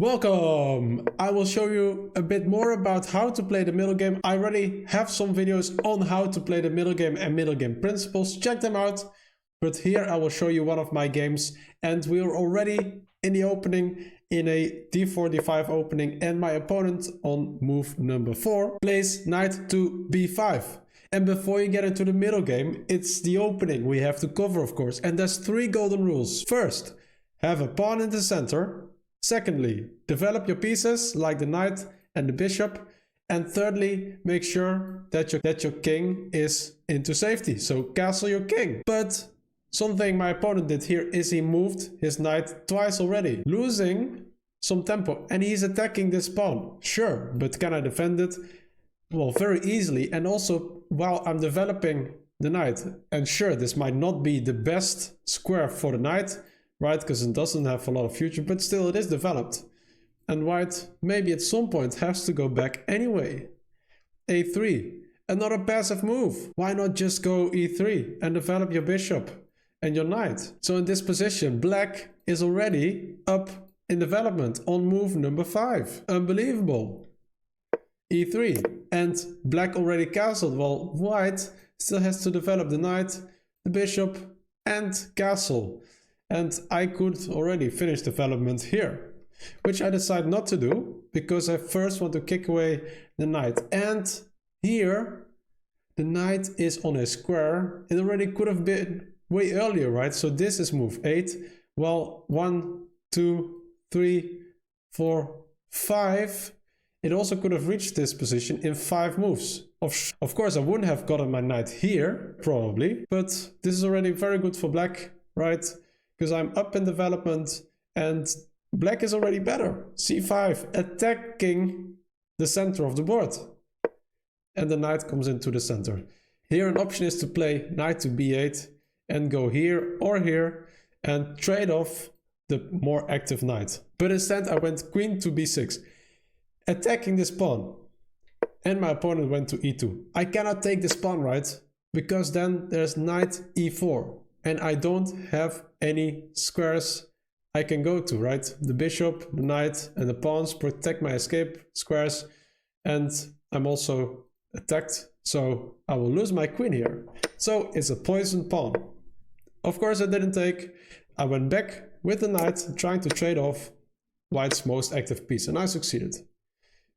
Welcome! I will show you a bit more about how to play the middle game. I already have some videos on how to play the middle game and middle game principles. Check them out. But here I will show you one of my games, and we are already in the opening in a d4, d5 opening, and my opponent on move number 4 plays knight to b5. And before you get into the middle game, it's the opening we have to cover, of course. And there's 3 golden rules. First, have a pawn in the center. Secondly, develop your pieces like the knight and the bishop. And thirdly, make sure that your king is into safety. So castle your king. But something my opponent did here is he moved his knight twice already, losing some tempo. And he's attacking this pawn. Sure, but can I defend it? Well, very easily. And also, while I'm developing the knight, and sure, this might not be the best square for the knight, right, because it doesn't have a lot of future, but still it is developed. And white maybe at some point has to go back anyway. a3, another passive move. Why not just go e3 and develop your bishop and your knight? So in this position, black is already up in development on move number 5. Unbelievable. e3, and black already castled, while white still has to develop the knight, the bishop, and castle. And I could already finish development here, which I decide not to do because I first want to kick away the knight. And here the knight is on a square. It already could have been way earlier, right? So this is move 8. Well, 1, 2, 3, 4, 5. It also could have reached this position in 5 moves. Of course, I wouldn't have gotten my knight here, probably, but this is already very good for black, right? Because I'm up in development and black is already better. c5, attacking the center of the board. And the knight comes into the center. Here an option is to play knight to b8 and go here or here and trade off the more active knight. But instead I went queen to b6, attacking this pawn. And my opponent went to e2. I cannot take this pawn, right? Because then there's knight e4. And I don't have any squares I can go to, right? The bishop, the knight, and the pawns protect my escape squares. And I'm also attacked, so I will lose my queen here. So it's a poisoned pawn. Of course I didn't take. I went back with the knight, trying to trade off white's most active piece, and I succeeded.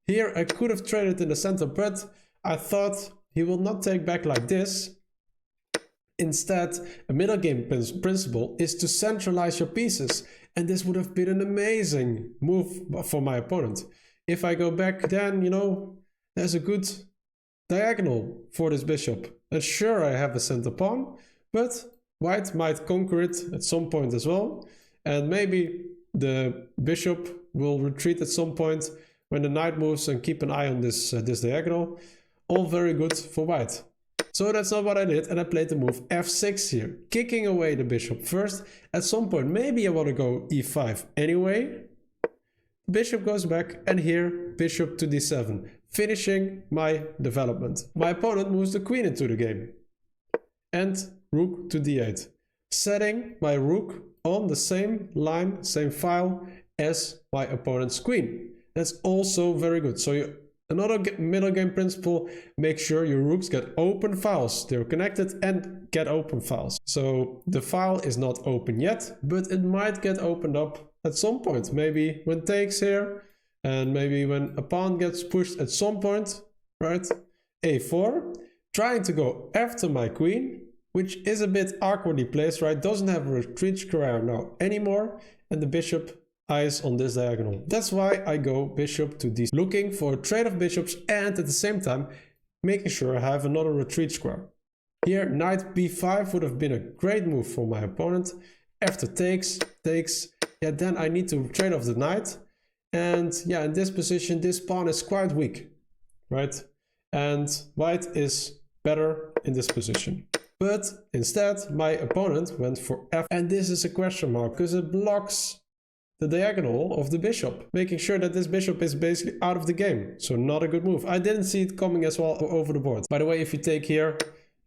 Here I could have traded in the center, but I thought he will not take back like this. Instead, a middle game principle is to centralize your pieces. And this would have been an amazing move for my opponent. If I go back, then, you know, there's a good diagonal for this bishop. And sure, I have a center pawn, but white might conquer it at some point as well. And maybe the bishop will retreat at some point when the knight moves, and keep an eye on this diagonal. All very good for white. So that's not what I did, and I played the move f6 here, kicking away the bishop first. At some point, maybe I want to go e5 anyway. Bishop goes back, and here, bishop to d7, finishing my development. My opponent moves the queen into the game. And rook to d8, setting my rook on the same line, same file as my opponent's queen. That's also very good. So another middle game principle, make sure your rooks get open files. They're connected and get open files. So the file is not open yet, but it might get opened up at some point. Maybe when takes here, and maybe when a pawn gets pushed at some point, right? a4, trying to go after my queen, which is a bit awkwardly placed, right? Doesn't have a retreat square now anymore, and the bishop eyes on this diagonal. That's why I go bishop to d, looking for a trade of bishops and at the same time making sure I have another retreat square. Here knight b5 would have been a great move for my opponent. After takes, yeah, then I need to trade off the knight. And yeah, in this position this pawn is quite weak, right? And white is better in this position. But instead my opponent went for f, and this is a question mark because it blocks the diagonal of the bishop, making sure that this bishop is basically out of the game. So not a good move. I didn't see it coming as well over the board. By the way, if you take here,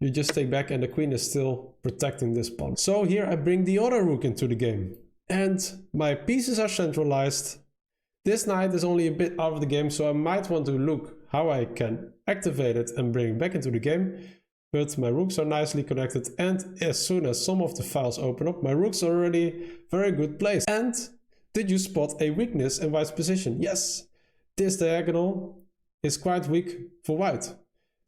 you just take back and the queen is still protecting this pawn. So here I bring the other rook into the game. And my pieces are centralized. This knight is only a bit out of the game, so I might want to look how I can activate it and bring it back into the game. But my rooks are nicely connected, and as soon as some of the files open up, my rooks are already very good placed. And did you spot a weakness in white's position? Yes, this diagonal is quite weak for white.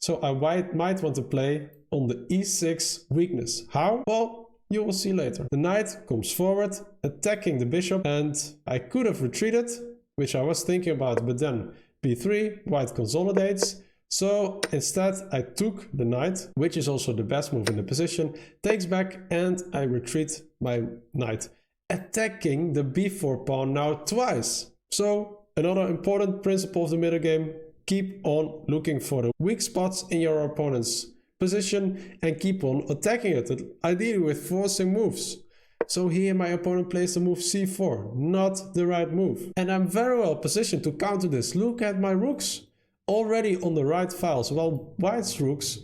So I might want to play on the e6 weakness. How? Well, you will see later. The knight comes forward, attacking the bishop, and I could have retreated, which I was thinking about, but then b3, white consolidates. So instead I took the knight, which is also the best move in the position, takes back, and I retreat my knight, attacking the b4 pawn now twice. So another important principle of the middle game: keep on looking for the weak spots in your opponent's position and keep on attacking it, ideally with forcing moves. So here my opponent plays the move c4, not the right move. And I'm very well positioned to counter this. Look at my rooks, already on the right files, while white's rooks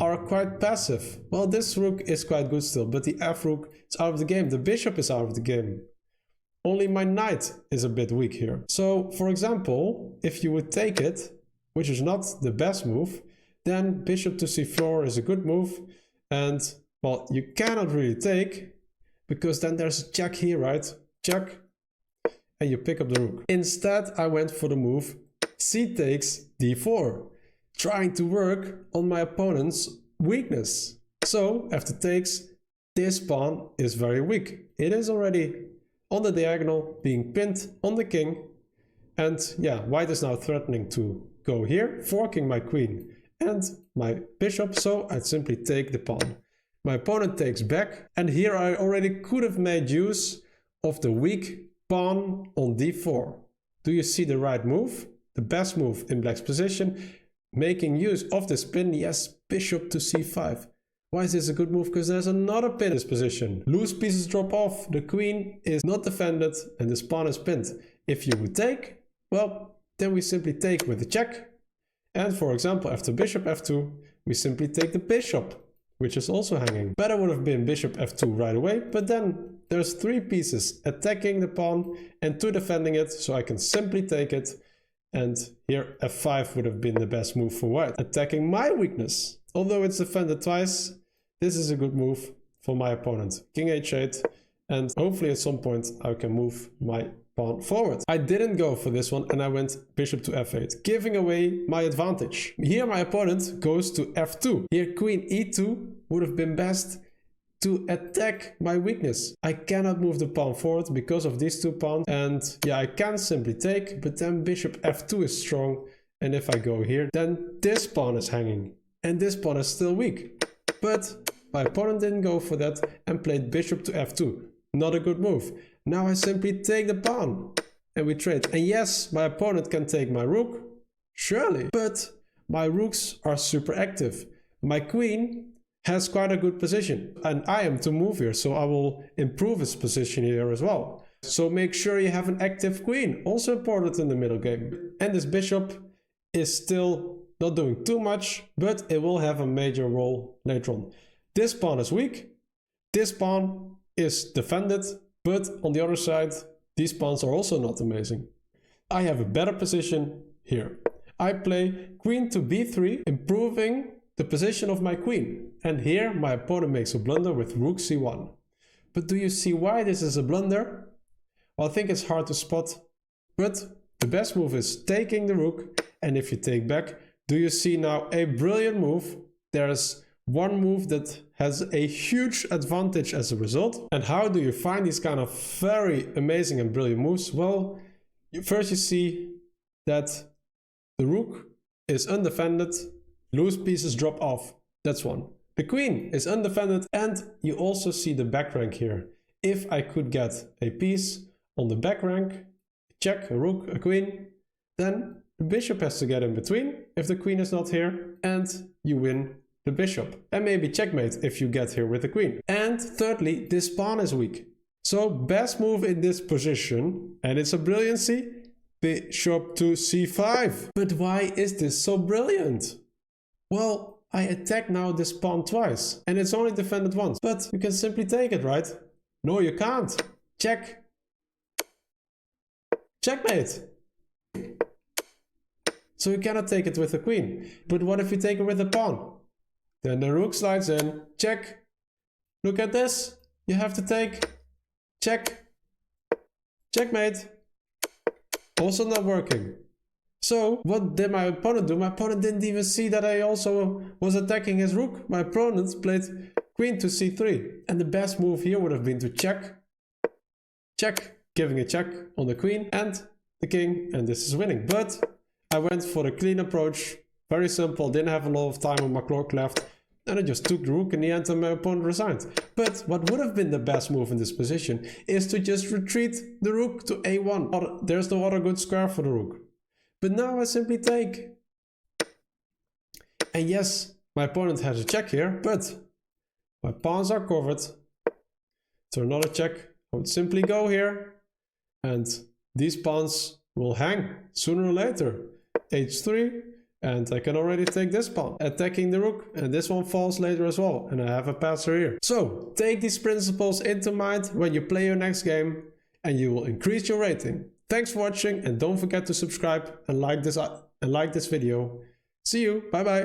are quite passive. Well, this rook is quite good still, but the f rook is out of the game. The bishop is out of the game. Only my knight is a bit weak here. So, for example, if you would take it, which is not the best move, then bishop to c4 is a good move. And, well, you cannot really take, because then there's a check here, right? Check, and you pick up the rook. Instead, I went for the move c takes d4, trying to work on my opponent's weakness. So, after takes, this pawn is very weak. It is already on the diagonal, being pinned on the king. And yeah, white is now threatening to go here, forking my queen and my bishop, so I'd simply take the pawn. My opponent takes back, and here I already could have made use of the weak pawn on d4. Do you see the right move? The best move in black's position, making use of this pin. Yes, bishop to c5. Why is this a good move? Because there's another pin in this position. Loose pieces drop off, the queen is not defended, and this pawn is pinned. If you would take, well, then we simply take with the check. And for example, after bishop f2, we simply take the bishop, which is also hanging. Better would have been bishop f2 right away, but then there's 3 pieces attacking the pawn and 2 defending it, so I can simply take it. And here f5 would have been the best move for white, attacking my weakness. Although it's defended twice, this is a good move for my opponent. King h8, and hopefully at some point I can move my pawn forward. I didn't go for this one, and I went bishop to f8, giving away my advantage. Here my opponent goes to f2. Here queen e2 would have been best to attack my weakness. I cannot move the pawn forward because of these 2 pawns, and yeah, I can simply take, but then bishop f2 is strong, and if I go here, then this pawn is hanging, and this pawn is still weak. But my opponent didn't go for that and played bishop to f2. Not a good move. Now I simply take the pawn and we trade. And yes, my opponent can take my rook, surely, but my rooks are super active. My queen has quite a good position, and I am to move here, so I will improve its position here as well. So make sure you have an active queen, also important in the middle game. And this bishop is still not doing too much, but it will have a major role later on. This pawn is weak, this pawn is defended, but on the other side, these pawns are also not amazing. I have a better position here. I play queen to b3, improving the position of my queen. And here my opponent makes a blunder with rook c1. But do you see why this is a blunder? Well, I think it's hard to spot, but the best move is taking the rook. And if you take back, do you see now a brilliant move? There's one move that has a huge advantage as a result. And how do you find these kind of very amazing and brilliant moves? Well, first you see that the rook is undefended, loose pieces drop off. That's one. The queen is undefended, and you also see the back rank here. If I could get a piece on the back rank, check, a rook, a queen, then the bishop has to get in between if the queen is not here, and you win the bishop. And maybe checkmate if you get here with the queen. And thirdly, this pawn is weak. So best move in this position, and it's a brilliancy, bishop to c5. But why is this so brilliant? Well, I attack now this pawn twice, and it's only defended once. But you can simply take it, right? No, you can't. Check. Checkmate. so you cannot take it with the queen. But what if you take it with the pawn? Then the rook slides in, check. Look at this, you have to take, check, checkmate. Also not working. So what did my opponent do? My opponent didn't even see that I also was attacking his rook. My opponent played queen to c3. And the best move here would have been to check, check, giving a check on the queen and the king, and this is winning. But I went for the clean approach, very simple, didn't have a lot of time on my clock left, and I just took the rook in the end and my opponent resigned. But what would have been the best move in this position is to just retreat the rook to a1. There's no other good square for the rook. But now I simply take. And yes, my opponent has a check here, but my pawns are covered. So another check, I would simply go here, and these pawns will hang sooner or later. h3, and I can already take this pawn, attacking the rook, and this one falls later as well, and I have a passer here. So take these principles into mind when you play your next game, and you will increase your rating. Thanks for watching, and don't forget to subscribe and like this video. See you, bye bye.